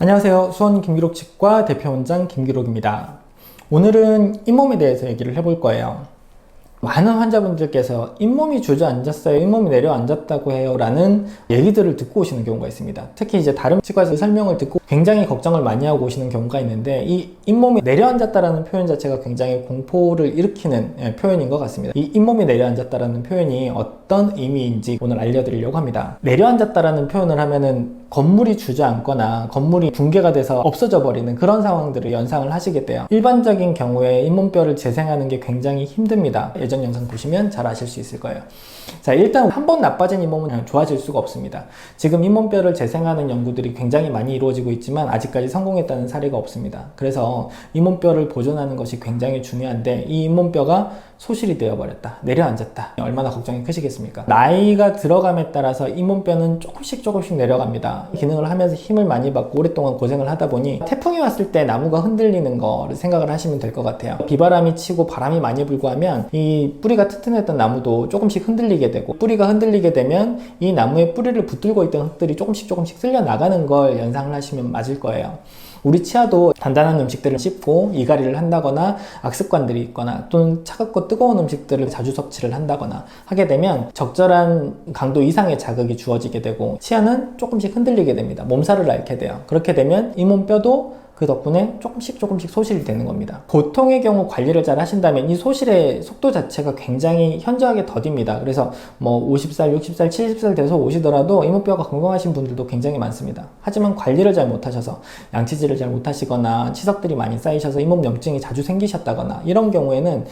안녕하세요. 수원 김기록 치과 대표원장 김기록입니다. 오늘은 잇몸에 대해서 얘기를 해볼 거예요. 많은 환자분들께서 잇몸이 주저앉았어요, 잇몸이 내려앉았다고 해요 라는 얘기들을 듣고 오시는 경우가 있습니다. 특히 이제 다른 치과에서 설명을 듣고 굉장히 걱정을 많이 하고 오시는 경우가 있는데, 이 잇몸이 내려앉았다라는 표현 자체가 굉장히 공포를 일으키는 표현인 것 같습니다. 이 잇몸이 내려앉았다라는 표현이 어떤 의미인지 오늘 알려드리려고 합니다. 내려앉았다라는 표현을 하면은 건물이 주저앉거나 건물이 붕괴가 돼서 없어져 버리는 그런 상황들을 연상을 하시게 돼요. 일반적인 경우에 잇몸뼈를 재생하는 게 굉장히 힘듭니다. 예전 영상 보시면 잘 아실 수 있을 거예요. 자, 일단 한 번 나빠진 잇몸은 좋아질 수가 없습니다. 지금 잇몸뼈를 재생하는 연구들이 굉장히 많이 이루어지고 있지만 아직까지 성공했다는 사례가 없습니다. 그래서 잇몸뼈를 보존하는 것이 굉장히 중요한데, 이 잇몸뼈가 소실이 되어버렸다, 내려앉았다, 얼마나 걱정이 크시겠습니까? 나이가 들어감에 따라서 잇몸뼈는 조금씩 내려갑니다. 기능을 하면서 힘을 많이 받고 오랫동안 고생을 하다 보니 태풍이 왔을 때 나무가 흔들리는 거를 생각을 하시면 될 것 같아요. 비바람이 치고 바람이 많이 불고 하면 이 뿌리가 튼튼했던 나무도 조금씩 흔들리게 되고, 뿌리가 흔들리게 되면 이 나무의 뿌리를 붙들고 있던 흙들이 조금씩 쓸려 나가는 걸 연상을 하시면 맞을 거예요. 우리 치아도 단단한 음식들을 씹고 이갈이를 한다거나 악습관들이 있거나 또는 차갑고 뜨거운 음식들을 자주 섭취를 한다거나 하게 되면 적절한 강도 이상의 자극이 주어지게 되고 치아는 조금씩 흔들리게 됩니다. 몸살을 앓게 돼요. 그렇게 되면 잇몸뼈도 그 덕분에 조금씩 소실이 되는 겁니다. 보통의 경우 관리를 잘 하신다면 이 소실의 속도 자체가 굉장히 현저하게 더딥니다. 그래서 뭐 50살, 60살, 70살 돼서 오시더라도 잇몸뼈가 건강하신 분들도 굉장히 많습니다. 하지만 관리를 잘 못하셔서 양치질을 잘 못하시거나 치석들이 많이 쌓이셔서 잇몸 염증이 자주 생기셨다거나 이런 경우에는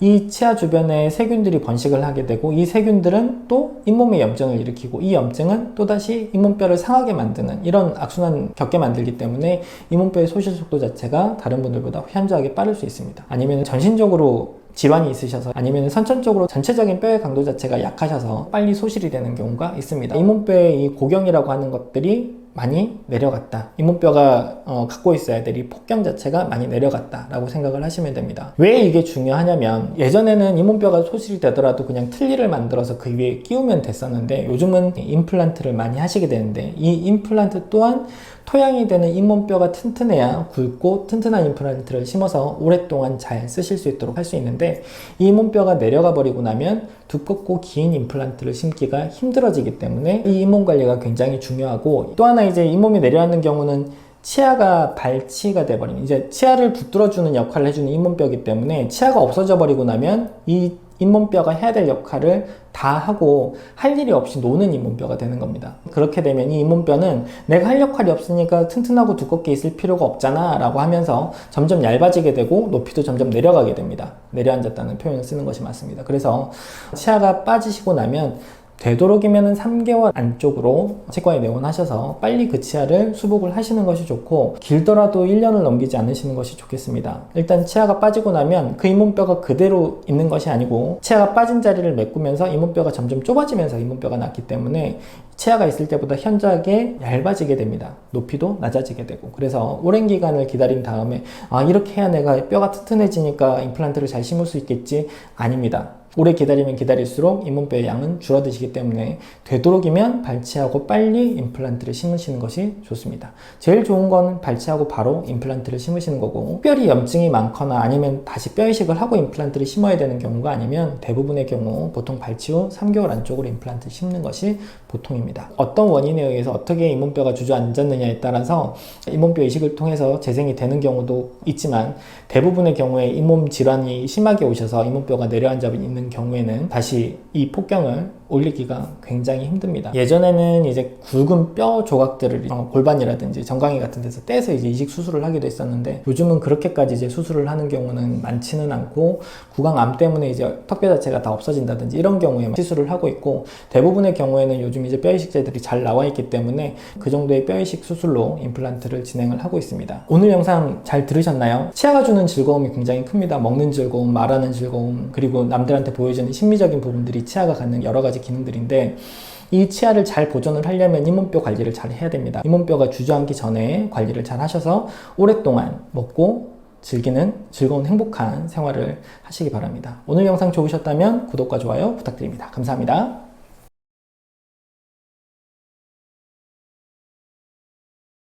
이 치아 주변에 세균들이 번식을 하게 되고, 이 세균들은 또 잇몸에 염증을 일으키고, 이 염증은 또다시 잇몸뼈를 상하게 만드는 이런 악순환 겪게 만들기 때문에 잇몸뼈의 소실 속도 자체가 다른 분들보다 현저하게 빠를 수 있습니다. 아니면 전신적으로 질환이 있으셔서, 아니면 선천적으로 전체적인 뼈의 강도 자체가 약하셔서 빨리 소실이 되는 경우가 있습니다. 잇몸뼈의 이 고경이라고 하는 것들이 많이 내려갔다, 잇몸뼈가 갖고 있어야 될 이 폭경 자체가 많이 내려갔다 라고 생각을 하시면 됩니다. 왜 이게 중요하냐면, 예전에는 잇몸뼈가 소실이 되더라도 그냥 틀니를 만들어서 그 위에 끼우면 됐었는데, 요즘은 임플란트를 많이 하시게 되는데, 이 임플란트 또한 토양이 되는 잇몸뼈가 튼튼해야 굵고 튼튼한 임플란트를 심어서 오랫동안 잘 쓰실 수 있도록 할 수 있는데, 이 잇몸뼈가 내려가 버리고 나면 두껍고 긴 임플란트를 심기가 힘들어지기 때문에 이 잇몸 관리가 굉장히 중요하고, 또 하나 이제 잇몸이 내려앉는 경우는 치아가 발치가 돼버리면, 이제 치아를 붙들어주는 역할을 해주는 잇몸뼈이기 때문에 치아가 없어져 버리고 나면 이 잇몸뼈가 해야 될 역할을 다 하고 할 일이 없이 노는 잇몸뼈가 되는 겁니다. 그렇게 되면 이 잇몸뼈는 내가 할 역할이 없으니까 튼튼하고 두껍게 있을 필요가 없잖아 라고 하면서 점점 얇아지게 되고 높이도 점점 내려가게 됩니다. 내려앉았다는 표현을 쓰는 것이 맞습니다. 그래서 치아가 빠지시고 나면 되도록이면 3개월 안쪽으로 치과에 내원하셔서 빨리 그 치아를 수복을 하시는 것이 좋고, 길더라도 1년을 넘기지 않으시는 것이 좋겠습니다. 일단 치아가 빠지고 나면 그 잇몸뼈가 그대로 있는 것이 아니고, 치아가 빠진 자리를 메꾸면서 잇몸뼈가 점점 좁아지면서 잇몸뼈가 났기 때문에 치아가 있을 때보다 현저하게 얇아지게 됩니다. 높이도 낮아지게 되고. 그래서 오랜 기간을 기다린 다음에 이렇게 해야 내가 뼈가 튼튼해지니까 임플란트를 잘 심을 수 있겠지? 아닙니다. 오래 기다리면 기다릴수록 잇몸뼈의 양은 줄어드시기 때문에 되도록이면 발치하고 빨리 임플란트를 심으시는 것이 좋습니다. 제일 좋은 건 발치하고 바로 임플란트를 심으시는 거고, 특별히 염증이 많거나 아니면 다시 뼈 이식을 하고 임플란트를 심어야 되는 경우가 아니면 대부분의 경우 보통 발치 후 3개월 안쪽으로 임플란트를 심는 것이 보통입니다. 어떤 원인에 의해서 어떻게 잇몸뼈가 주저앉았느냐에 따라서 잇몸뼈 이식을 통해서 재생이 되는 경우도 있지만, 대부분의 경우에 잇몸 질환이 심하게 오셔서 잇몸뼈가 내려앉아 있는 경우에는 다시 이 폭경을 올리기가 굉장히 힘듭니다. 예전에는 이제 굵은 뼈 조각들을 골반이라든지 정강이 같은 데서 떼서 이제 이식 수술을 하기도 했었는데, 요즘은 그렇게까지 이제 수술을 하는 경우는 많지는 않고, 구강암 때문에 이제 턱뼈 자체가 다 없어진다든지 이런 경우에 시술을 하고 있고, 대부분의 경우에는 요즘 이제 뼈 이식제들이 잘 나와 있기 때문에 그 정도의 뼈 이식 수술로 임플란트를 진행을 하고 있습니다. 오늘 영상 잘 들으셨나요? 치아가 주는 즐거움이 굉장히 큽니다. 먹는 즐거움, 말하는 즐거움, 그리고 남들한테 보여주는 심미적인 부분들이 치아가 갖는 여러 가지 기능들인데, 이 치아를 잘 보존을 하려면 잇몸뼈 관리를 잘 해야 됩니다. 잇몸뼈가 주저앉기 전에 관리를 잘 하셔서 오랫동안 먹고 즐기는 즐거운 행복한 생활을 하시기 바랍니다. 오늘 영상 좋으셨다면 구독과 좋아요 부탁드립니다. 감사합니다.